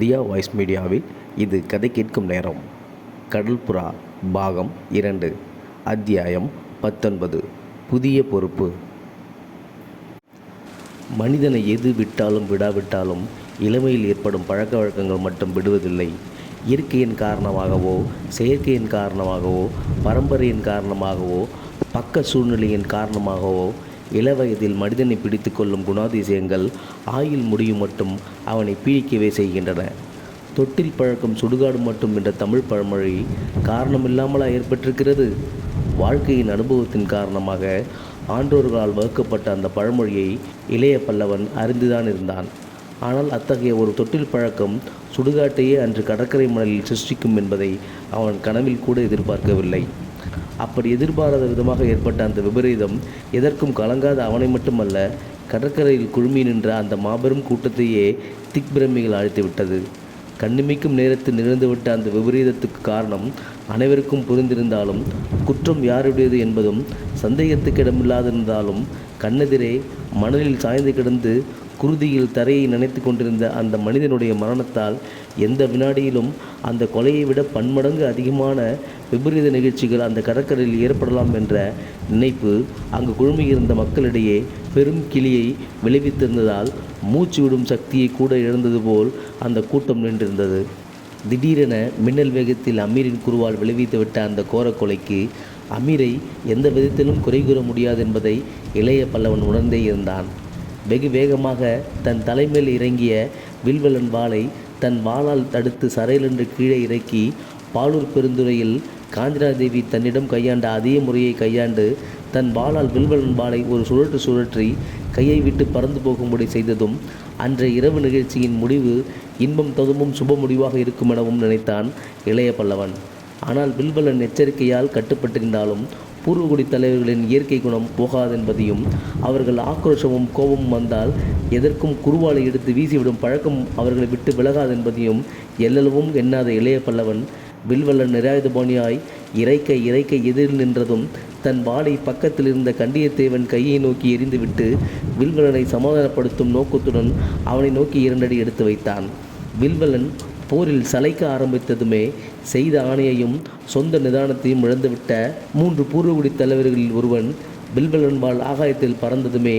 லியா voice மீடியாவில் இது கதை கேட்கும் நேரம். கடல்புறா பாகம் 2 அத்தியாயம் 19 புதிய பொறுப்பு. மனிதனை எது விட்டாலும் விடாவிட்டாலும் இளமையில் ஏற்படும் பழக்க வழக்கங்கள் மட்டும் விடுவதில்லை. இயற்கையின் காரணமாகவோ, செயற்கையின் காரணமாகவோ, பரம்பரையின் காரணமாகவோ, பக்க சூழ்நிலையின் காரணமாகவோ இளவயதில் மனிதனை பிடித்து கொள்ளும் குணாதிசயங்கள் ஆயுள் முடியும் மட்டும் அவனை பீடிக்கவே செய்கின்றன. தொட்டில் பழக்கம் சுடுகாடு மட்டும் என்ற தமிழ் பழமொழி காரணமில்லாமலா ஏற்பட்டிருக்கிறது? வாழ்க்கையின் அனுபவத்தின் காரணமாக ஆன்றோர்களால் வகுக்கப்பட்ட அந்த பழமொழியை இளைய பல்லவன் அறிந்துதான் இருந்தான். ஆனால் அத்தகைய ஒரு தொட்டில் பழக்கம் சுடுகாட்டையே அன்று கடற்கரை மணலில் சிருஷ்டிக்கும் என்பதை அவன் கனவில் கூட எதிர்பார்க்கவில்லை. அப்படி எதிர்பாராத விதமாக ஏற்பட்ட அந்த விபரீதம் எதற்கும் கலங்காத அவனை மட்டுமல்ல, கடற்கரையில் குழுமி நின்ற அந்த மாபெரும் கூட்டத்தையே திக்பிரமிகள் அழைத்துவிட்டது. கண்ணிமைக்கும் நேரத்தில் நிகழ்ந்துவிட்ட அந்த விபரீதத்துக்கு காரணம் அனைவருக்கும் புரிந்திருந்தாலும், குற்றம் யாருடையது என்பதும் சந்தேகத்துக்கு இடமில்லாதிருந்தாலும், கண்ணெதிரே மணலில் சாய்ந்து கிடந்து குருதியில் தரையை நினைத்து கொண்டிருந்த அந்த மனிதனுடைய மரணத்தால் எந்த வினாடியிலும் அந்த கொலையை விட பன்மடங்கு அதிகமான விபரீத நிகழ்ச்சிகள் அந்த கடற்கரையில் ஏற்படலாம் என்ற நினைப்பு அங்கு குழுமியிருந்த மக்களிடையே பெரும் கிளியை விளைவித்திருந்ததால் மூச்சு விடும் சக்தியை கூட இழந்தது போல் அந்த கூட்டம் நின்றிருந்தது. திடீரென மின்னல் வேகத்தில் அமீரின் குருவால் விளைவித்துவிட்ட அந்த கோர கொலைக்கு அமீரை எந்த விதத்திலும் குறை கூற முடியாது என்பதை இளைய பல்லவன் உணர்ந்தே இருந்தான். வெகு வேகமாக தன் தலைமேல் இறங்கிய வில்வலன் வாளை தன் வாளால் தடுத்து சரையிலென்று கீழே இறக்கி பாலூர் பெருந்துறையில் காஞ்சனாதேவி தன்னிடம் கையாண்ட அதே முறையை கையாண்டு தன் வாளால் வில்வலன் வாளை ஒரு சுழற்றி கையை விட்டு பறந்து போகும்படி செய்ததும் அன்றைய இரவு நிகழ்ச்சியின் முடிவு இன்பம் ததும்பும் சுப முடிவாக இருக்கும் எனவும் நினைத்தான் இளைய பல்லவன். ஆனால் வில்வலன் எச்சரிக்கையால் கட்டுப்பட்டிருந்தாலும் பூர்வகுடி தலைவர்களின் இயற்கை குணம் போகாதென்பதையும், அவர்கள் ஆக்ரோஷமும் கோபமும் வந்தால் எதற்கும் குருவாலை எடுத்து வீசிவிடும் பழக்கம் அவர்களை விட்டு விலகாதென்பதையும் எல்லளவும் எண்ணாத இளைய பல்லவன் வில்வலன் நிராயுதபாணியாய் இறைக்க எதிரில் நின்றதும் தன் வாளை பக்கத்தில் இருந்த கண்டியத்தேவன் கையை நோக்கி எறிந்துவிட்டு வில்வலனை சமாதானப்படுத்தும் நோக்கத்துடன் அவனை நோக்கி 2 அடி எடுத்து வைத்தான். வில்வலன் போரில் சளைக்க ஆரம்பித்ததுமே செய்த ஆணையையும் சொந்த நிதானத்தையும் இழந்துவிட்ட 3 பூர்வகுடி தலைவர்களில் ஒருவன் வில்வலன் வாள் ஆகாயத்தில் பறந்ததுமே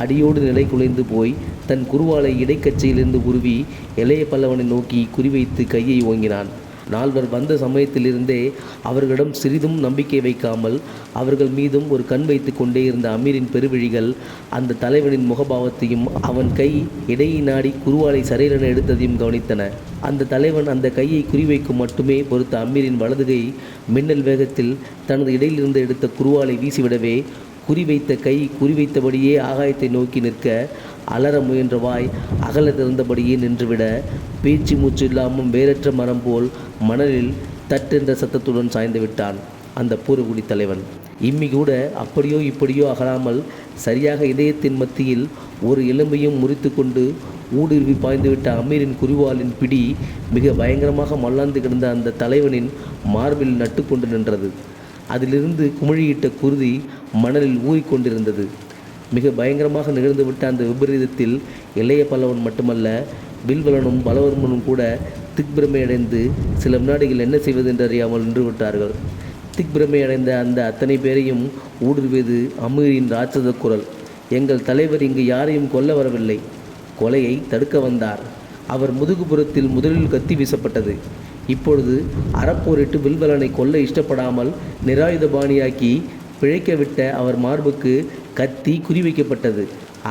அடியோடு நிலை குலைந்து போய் தன் குருவாலை இடைக்கச்சையிலிருந்து உருவி இளைய பல்லவனை நோக்கி குறிவைத்து கையை ஓங்கினான். 4 வந்த சமயத்திலிருந்தே அவர்களிடம் சிறிதும் நம்பிக்கை வைக்காமல் அவர்கள் மீதும் ஒரு கண் வைத்து கொண்டே இருந்த அமீரின் பெருவிழிகள் அந்த தலைவனின் முகபாவத்தையும் அவன் கை இடையை நாடி குருவாலை சரையிலென எடுத்ததையும் கவனித்தன. அந்த தலைவன் அந்த கையை குறிவைக்கும் மட்டுமே பொறுத்த அமீரின் வலது கை மின்னல் வேகத்தில் தனது இடையிலிருந்து எடுத்த குருவாலை வீசிவிடவே குறிவைத்த கை குறிவைத்தபடியே ஆகாயத்தை நோக்கி நிற்க, அலற முயன்ற வாய் அகல திறந்தபடியே நின்றுவிட, பேச்சு மூச்சு இல்லாமல் வேறற்ற மரம் போல் மணலில் தட்டென்ற சத்தத்துடன் சாய்ந்து விட்டான் அந்த பூர்வகுடி தலைவன். இம்மி கூட அப்படியோ இப்படியோ அகலாமல் சரியாக இதயத்தின் மத்தியில் ஒரு எலும்பையும் முறித்து கொண்டு ஊடுருவி பாய்ந்துவிட்ட அமீரின் குறிவாலின் பிடி மிக பயங்கரமாக மல்லாந்து கிடந்த அந்த தலைவனின் மார்பில் நட்டு கொண்டு நின்றது. அதிலிருந்து குமிழியிட்ட குருதி மணலில் ஊறிக்கொண்டிருந்தது. மிக பயங்கரமாக நிகழ்ந்துவிட்ட அந்த விபரீதத்தில் இளைய பல்லவன் மட்டுமல்ல, வில்வலனும் பலவர்மனும் கூட திக்பிரமை அடைந்து சில வினாடிகள் என்ன செய்வது என்று அறியாமல் நின்று விட்டார்கள். திக்பிரமை அடைந்த அந்த அத்தனை பேரையும் ஊடுருவியது அமீரின் ராட்சத குரல். எங்கள் தலைவர் இங்கு யாரையும் கொல்ல வரவில்லை, கொலையை தடுக்க வந்தார். அவர் முதுகுபுறத்தில் முதலில் கத்தி வீசப்பட்டது. இப்பொழுது அறப்போரிட்டு வில்வலனை கொல்ல இஷ்டப்படாமல் நிராயுதபாணியாக்கி பிழைக்கவிட்ட அவர் மார்புக்கு கத்தி குறிவைக்கப்பட்டது.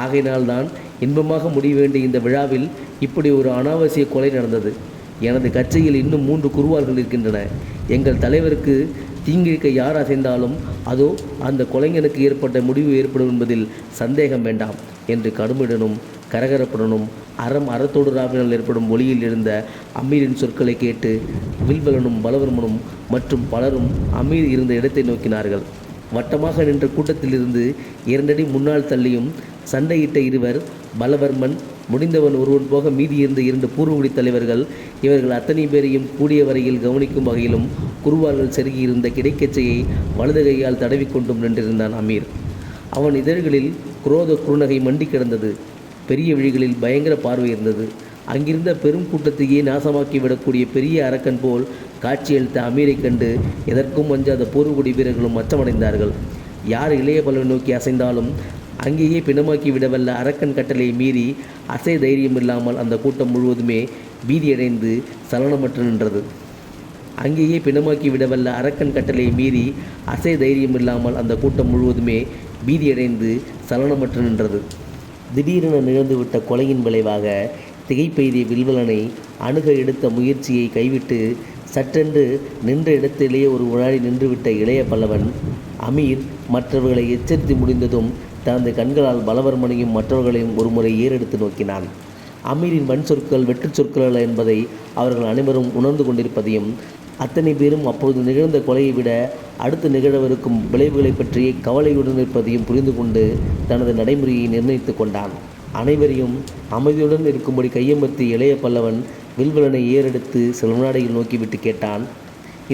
ஆகையினால்தான் இன்பமாக முடிய வேண்டிய இந்த விழாவில் இப்படி ஒரு அனாவசிய கொலை நடந்தது. எனது கட்சியில் இன்னும் 3 குருவார்கள் இருக்கின்றன. எங்கள் தலைவருக்கு தீங்கிழிக்க யார் அசைந்தாலும் அதோ அந்த கொலைஞனுக்கு ஏற்பட்ட முடிவு ஏற்படும் என்பதில் சந்தேகம் வேண்டாம் என்று கடுமையுடனும் கரகரப்புடனும் அறத்தோடு ராவினால் ஏற்படும் ஒளியில் இருந்த அமீரின் சொற்களை கேட்டு வில்வலனும் பலவர்மனும் மற்றும் பலரும் அமீர் இருந்த இடத்தை நோக்கினார்கள். வட்டமாக நின்ற கூட்டத்திலிருந்து 2 அடி முன்னால் தள்ளியும் சண்டையிட்ட இருவர், பலவர்மன் முடிந்தவன் ஒருவன் போக மீதி இருந்த 2 பூர்வகுடி தலைவர்கள், இவர்கள் அத்தனை பேரையும் கூடிய வரையில் கவனிக்கும் வகையிலும் குருவார்கள் செருகியிருந்த கிடைக்கச்சையை வலது கையால் தடவிக்கொண்டும் நின்றிருந்தான் அமீர். அவன் இதழ்களில் குரோத குறுநகை மண்டி கிடந்தது. பெரிய விழிகளில் பயங்கர பார்வை இருந்தது. அங்கிருந்த பெரும் கூட்டத்தையே நாசமாக்கிவிடக்கூடிய பெரிய அரக்கன் போல் காட்சியளித்த அமீரை கண்டு எதற்கும் அஞ்சாத பூர்வகுடி வீரர்களும் அச்சமடைந்தார்கள். யார் இளைய பல்லவனை நோக்கி அசைந்தாலும் அங்கேயே பிணமாக்கி விடவல்ல அரக்கன் கட்டளையை மீறி அசை தைரியம் இல்லாமல் அந்த கூட்டம் முழுவதுமே பீதியடைந்து சலனமற்று நின்றது. அங்கேயே பிணமாக்கி விடவல்ல அரக்கன் கட்டளையை மீறி அசை தைரியம் இல்லாமல் அந்த கூட்டம் முழுவதுமே பீதியடைந்து சலனமற்று நின்றது. திடீரென நிகழ்ந்துவிட்ட கொலையின் விளைவாக திகைப்பெய்திய வில்வலனை அணுக எடுத்த முயற்சியை கைவிட்டு சற்றென்று நின்ற இடத்திலேயே ஒரு வினாடி நின்றுவிட்ட இளைய பல்லவன் அமீர் மற்றவர்களை எச்சரித்து முடிந்ததும் தனது கண்களால் பலவர்மனையும் மற்றவர்களையும் ஒருமுறை ஏறெடுத்து நோக்கினான். அமீரின் வன் சொற்கள் வெற்றுச் சொற்கள் அல்ல என்பதை அவர்கள் அனைவரும் உணர்ந்து கொண்டிருப்பதையும் அத்தனை பேரும் அப்பொழுது நிகழ்ந்த கொலையை விட அடுத்து நிகழவிருக்கும் விளைவுகளை பற்றியே கவலையுடன் இருப்பதையும் புரிந்து கொண்டு தனது நடைமுறையை நிர்ணயித்து கொண்டான். அனைவரையும் அமைதியுடன் இருக்கும்படி கையமர்த்தி இளைய பல்லவன் வில்வலனை ஏறெடுத்து சில வினாடிகள் நோக்கிவிட்டு கேட்டான்,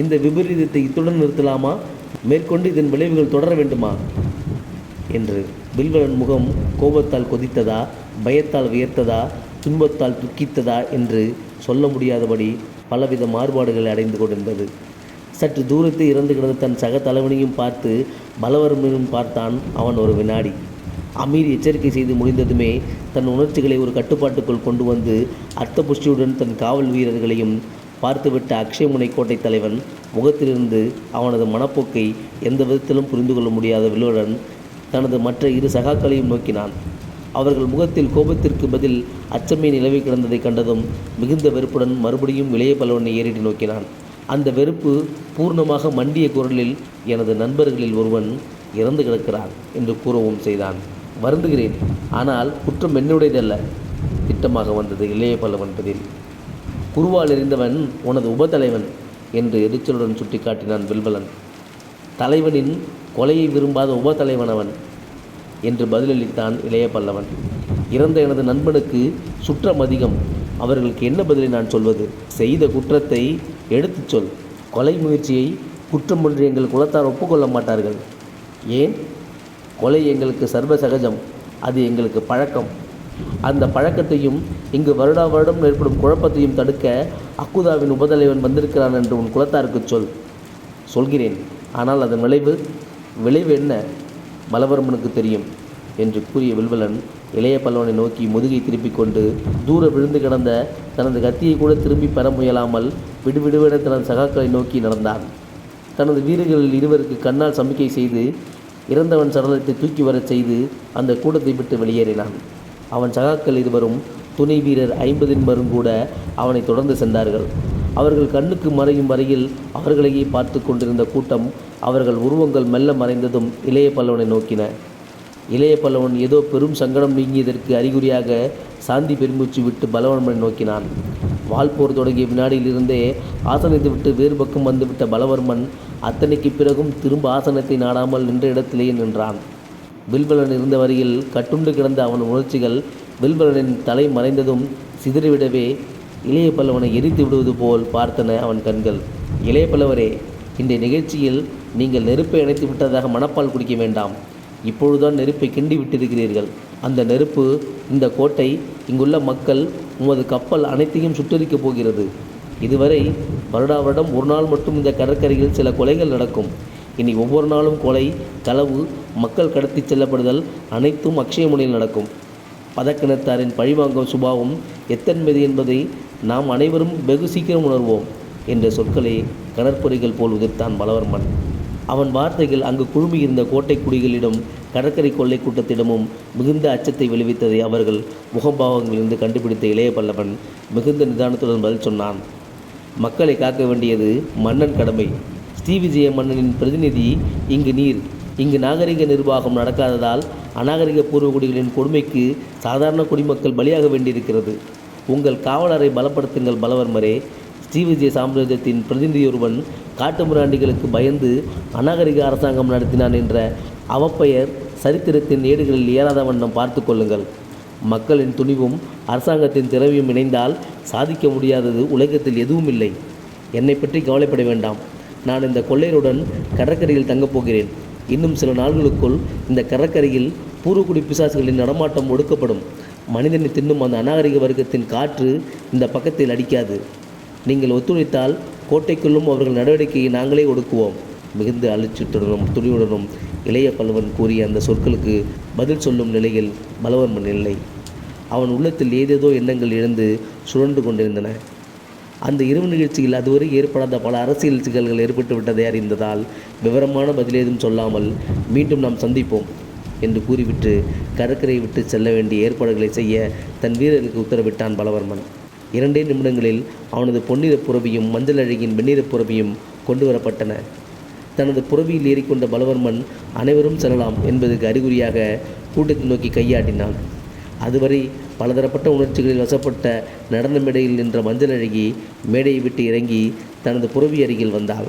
இந்த விபரீதத்தை இத்துடன் நிறுத்தலாமா, மேற்கொண்டு இதன் விளைவுகள் தொடர வேண்டுமா என்று. வில்வலன் முகம் கோபத்தால் கொதித்ததா, பயத்தால் வியர்த்ததா, துன்பத்தால் துக்கித்ததா என்று சொல்ல முடியாதபடி பலவித மாறுபாடுகளை அடைந்து கொண்டிருந்தது. சற்று தூரத்தில் இறந்து கிடந்த தன் சக தலைவனையும் பார்த்து பலவர்மனையும் பார்த்தான் அவன் ஒரு வினாடி. அமீர் எச்சரிக்கை செய்து முடிந்ததுமே தன் உணர்ச்சிகளை ஒரு கட்டுப்பாட்டுக்குள் கொண்டு வந்து அர்த்த புஷ்டியுடன் தன் காவல் வீரர்களையும் பார்த்துவிட்ட அக்ஷயமுனை கோட்டை தலைவன் முகத்திலிருந்து அவனது மனப்போக்கை எந்த விதத்திலும் புரிந்து கொள்ள முடியாத வில்வலன் தனது மற்ற இரு சகாக்களையும் நோக்கினான். அவர்கள் முகத்தில் கோபத்திற்கு பதில் அச்சமே நிலவி கிடந்ததை கண்டதும் மிகுந்த வெறுப்புடன் மறுபடியும் இளைய பல்லவனை ஏறிட்டு நோக்கினான். அந்த வெறுப்பு பூர்ணமாக மண்டிய குரலில், எனது நண்பர்களில் ஒருவன் இறந்து கிடக்கிறான் என்று கூறவும் செய்தான். வருந்துகிறேன், ஆனால் குற்றம் என்னுடையதல்ல, திட்டமாக வந்தது இளைய பல்லவன் பதில். குருவால் எறிந்தவன் உனது உபத்தலைவன் என்று எரிச்சலுடன் சுட்டி காட்டினான் வில்வலன். தலைவனின் கொலையை விரும்பாத உபத்தலைவன் அவன் என்று பதிலளித்தான் இளைய பல்லவன். இறந்த எனது நண்பனுக்கு சுற்றம் அதிகம், அவர்களுக்கு என்ன பதிலை நான் சொல்வது? செய்த குற்றத்தை எடுத்துச் சொல். கொலை முயற்சியை குற்றம் ஒன்று எங்கள் குலத்தார் ஒப்புக்கொள்ள மாட்டார்கள். ஏன்? கொலை எங்களுக்கு சர்வ சகஜம், அது எங்களுக்கு பழக்கம். அந்த பழக்கத்தையும் இங்கு வருடா வருடம் ஏற்படும் குழப்பத்தையும் தடுக்க அக்குதாவின் உபதலைவன் வந்திருக்கிறான் என்று உன் குலத்தாருக்கு சொல். சொல்கிறேன், ஆனால் அதன் விளைவு என்ன பலவர்மனுக்கு தெரியும் என்று கூறிய வில்வலன் இளைய பல்லவனை நோக்கி முதுகை திருப்பிக் கொண்டு தூர விழுந்து கிடந்த தனது கத்தியை கூட திரும்பி பெற முயலாமல் விடுவிடுவென தனது சகாக்களை நோக்கி நடந்தான். தனது வீரர்களில் இருவருக்கு கண்ணால் சமிக்கை செய்து இறந்தவன் சடலத்தை தூக்கி வரச் செய்து அந்த கூட்டத்தை விட்டு வெளியேறினான். அவன் சகாக்கள் இருவரும் துணை வீரர் 50 கூட அவனை தொடர்ந்து சென்றார்கள். அவர்கள் கண்ணுக்கு மறையும் வரையில் அவர்களையே பார்த்து கொண்டிருந்த கூட்டம் அவர்கள் உருவங்கள் மெல்ல மறைந்ததும் இளைய பல்லவனை நோக்கின. இளைய பல்லவன் ஏதோ பெரும் சங்கடம் நீங்கியதற்கு அறிகுறியாக சாந்தி பெருமூச்சு விட்டு பலவர்மனை நோக்கினான். வால்போர் தொடங்கிய வினாடியிலிருந்தே ஆசனத்தை விட்டு வேறு பக்கம் வந்துவிட்ட பலவர்மன் அத்தனைக்கு பிறகும் திரும்ப ஆசனத்தை நாடாமல் நின்ற இடத்திலேயே நின்றான். வில்வலன் இருந்த வரையில் கட்டுண்டு கிடந்த அவன் உணர்ச்சிகள் வில்வலனின் தலை மறைந்ததும் சிதறிவிடவே இளைய பல்லவனை எரித்து விடுவது போல் பார்த்தன அவன் கண்கள். இளைய பல்லவரே, இன்றைய நிகழ்ச்சியில் நீங்கள் நெருப்பை அணைத்து விட்டதாக மனப்பால் குடிக்க வேண்டாம். இப்பொழுதுதான் நெருப்பை கிண்டி விட்டிருக்கிறீர்கள். அந்த நெருப்பு, இந்த கோட்டை, இங்குள்ள மக்கள், உமது கப்பல் அனைத்தையும் சுட்டரிக்கப் போகிறது. இதுவரை வருடா வருடம் ஒரு நாள் மட்டும் இந்த கடற்கரையில் சில கொலைகள் நடக்கும். இனி ஒவ்வொரு நாளும் கொலை, களவு, மக்கள் கடத்தி செல்லப்படுதல் அனைத்தும் அக்ஷயமுனையில் நடக்கும். பதக்கிணத்தாரின் பழிவாங்கும் சுபாவம் எத்தன்மதி என்பதை நாம் அனைவரும் வெகு சீக்கிரம் உணர்வோம் என்ற சொற்களை கடற்பொறிகள் போல் உதிர்த்தான் பலவர்மன். அவன் வார்த்தைகள் அங்கு குழுமியிருந்த கோட்டை குடிகளிடம் கடற்கரை கொள்ளை கூட்டத்திடமும் மிகுந்த அச்சத்தை விளைவித்ததை அவர்கள் முகம்பாவங்களிலிருந்து கண்டுபிடித்த இளைய பல்லவன் மிகுந்த நிதானத்துடன் பதில் சொன்னான். மக்களை காக்க வேண்டியது மன்னன் கடமை. ஸ்ரீவிஜய மன்னனின் பிரதிநிதி இங்கு நீர். இங்கு நாகரிக நிர்வாகம் நடக்காததால் அநாகரிக பூர்வகுடிகளின் கொடுமைக்கு சாதாரண குடிமக்கள் பலியாக வேண்டியிருக்கிறது. உங்கள் காவலரை பலப்படுத்துங்கள் பலவர்மரே. ஸ்ரீவிஜய சாம்ராஜ்யத்தின் பிரதிநிதியொருவன் காட்டுமிராண்டிகளுக்கு பயந்து அநாகரிக அரசாங்கம் நடத்தினான் என்ற அவப்பெயர் சரித்திரத்தின் ஏடுகளில் ஏறாத வண்ணம் பார்த்து கொள்ளுங்கள். மக்களின் துணிவும் அரசாங்கத்தின் திறமையும் இணைந்தால் சாதிக்க முடியாதது உலகத்தில் எதுவும் இல்லை. என்னை பற்றி கவலைப்பட வேண்டாம். நான் இந்த கொள்ளையருடன் கடற்கரையில் தங்கப் போகிறேன். இன்னும் சில நாள்களுக்குள் இந்த கடற்கரையில் பூர்வகுடி பிசாசுகளின் நடமாட்டம் ஒடுக்கப்படும். மனிதனை தின்னும் அந்த அநாகரிக வர்க்கத்தின் காற்று இந்த பக்கத்தில் அடிக்காது. நீங்கள் ஒத்துழைத்தால் கோட்டைக்குள்ளும் அவர்கள் நடவடிக்கையை நாங்களே ஒடுக்குவோம். மிகுந்த அலட்சியத்துடனும் துணியுடனும் இளைய பல்லவன் கூறிய அந்த சொற்களுக்கு பதில் சொல்லும் நிலையில் பலவர்மன் இல்லை. அவன் உள்ளத்தில் ஏதேதோ எண்ணங்கள் எழுந்து சுழன்று கொண்டிருந்தன. அந்த இரவு நிகழ்ச்சியில் அதுவரை ஏற்படாத பல அரசியல் சிக்கல்கள் ஏற்பட்டு விட்டதை அறிந்ததால் விவரமான பதிலேதும் சொல்லாமல் மீண்டும் நாம் சந்திப்போம் என்று கூறிவிட்டு கடற்கரை விட்டு செல்ல வேண்டிய ஏற்பாடுகளை செய்ய தன் வீரர்களுக்கு உத்தரவிட்டான் பலவர்மன். 2 நிமிடங்களில் அவனது பொன்னிறப் புரவியும் மஞ்சள் அழகியின் வெண்ணிறப் புரவியும் கொண்டு வரப்பட்டன. தனது புரவியில் ஏறிக்கொண்ட பலவர்மன் அனைவரும் செல்லலாம் என்பதற்கு அறிகுறியாக கூட்டத்தை நோக்கி கையாட்டினான். அதுவரை பலதரப்பட்ட உணர்ச்சிகளில் வசப்பட்ட நடன மேடையில் நின்ற மஞ்சள் அழகி மேடையை விட்டு இறங்கி தனது புரவி அருகில் வந்தாள்.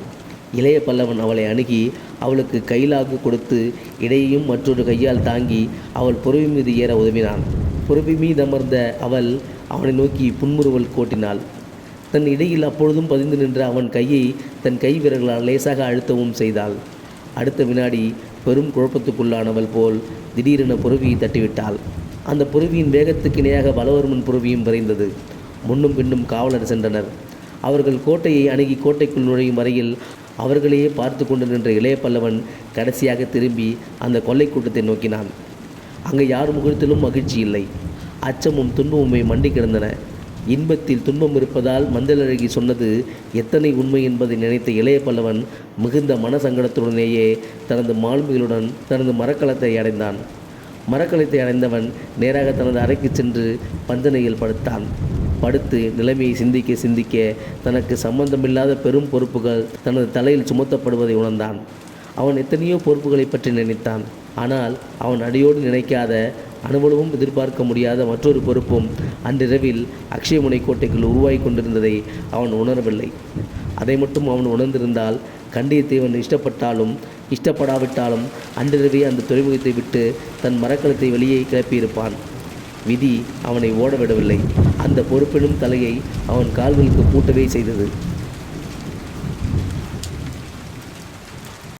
இளைய பல்லவன் அவளை அணுகி அவளுக்கு கைலாகு கொடுத்து இடையையும் மற்றொரு கையால் தாங்கி அவள் புரவி மீது ஏற உதவினான். புரவி மீது அமர்ந்த அவள் அவனை நோக்கி புன்முறுவல் கோட்டினாள். தன் இடையில் அப்பொழுதும் பதிந்து நின்ற அவன் கையை தன் கை விரல்களால் லேசாக அழுத்தவும் செய்தாள். அடுத்த வினாடி பெரும் குழப்பத்துக்குள்ளானவள் போல் திடீரென புரவியை தட்டிவிட்டாள். அந்த புரவியின் வேகத்துக்கு இணையாக பலவர்மன் புரவியும் விரைந்தது. முன்னும் பின்னும் காவலர் சென்றனர். அவர்கள் கோட்டையை அணுகி கோட்டைக்குள் நுழையும் வரையில் அவர்களையே பார்த்து கொண்டு நின்ற இளைய பல்லவன் கடைசியாக திரும்பி அந்த கொள்ளை கூட்டத்தை நோக்கினான். அங்கே யார் முகத்திலும் மகிழ்ச்சி இல்லை. அச்சமும் துன்பமுமே மண்டி கிடந்தன. இன்பத்தில் துன்பம் இருப்பதால் மஞ்சள் அழகி சொன்னது எத்தனை உண்மை என்பதை நினைத்த இளைய பல்லவன் மிகுந்த மனசங்கடத்துடனேயே தனது மாலுமிகளுடன் தனது மரக்கலத்தை அடைந்தான். மரக்கலத்தை அடைந்தவன் நேராக தனது அறைக்கு சென்று பஞ்சனையில் படுத்தான். படுத்து நிலைமையை சிந்திக்க தனக்கு சம்பந்தமில்லாத பெரும் பொறுப்புகள் தனது தலையில் சுமத்தப்படுவதை உணர்ந்தான். அவன் எத்தனையோ பொறுப்புகளை பற்றி நினைத்தான். ஆனால் அவன் அடியோடு நினைக்காத, அனுபவமும் எதிர்பார்க்க முடியாத மற்றொரு பொறுப்பும் அன்றிரவில் அக்ஷயமுனை கோட்டைக்குள் உருவாகி கொண்டிருந்ததை அவன் உணரவில்லை. அதை மட்டும் அவன் உணர்ந்திருந்தால் கண்டியத்தேவன் இஷ்டப்பட்டாலும் இஷ்டப்படாவிட்டாலும் அன்றிரவே அந்த துறைமுகத்தை விட்டு தன் மரக்கலத்தை வெளியே கிளப்பியிருப்பான். விதி அவனை ஓடவிடவில்லை. அந்த பொறுப்பெனும் தலையை அவன் கால்களுக்கு பூட்டவே செய்தது.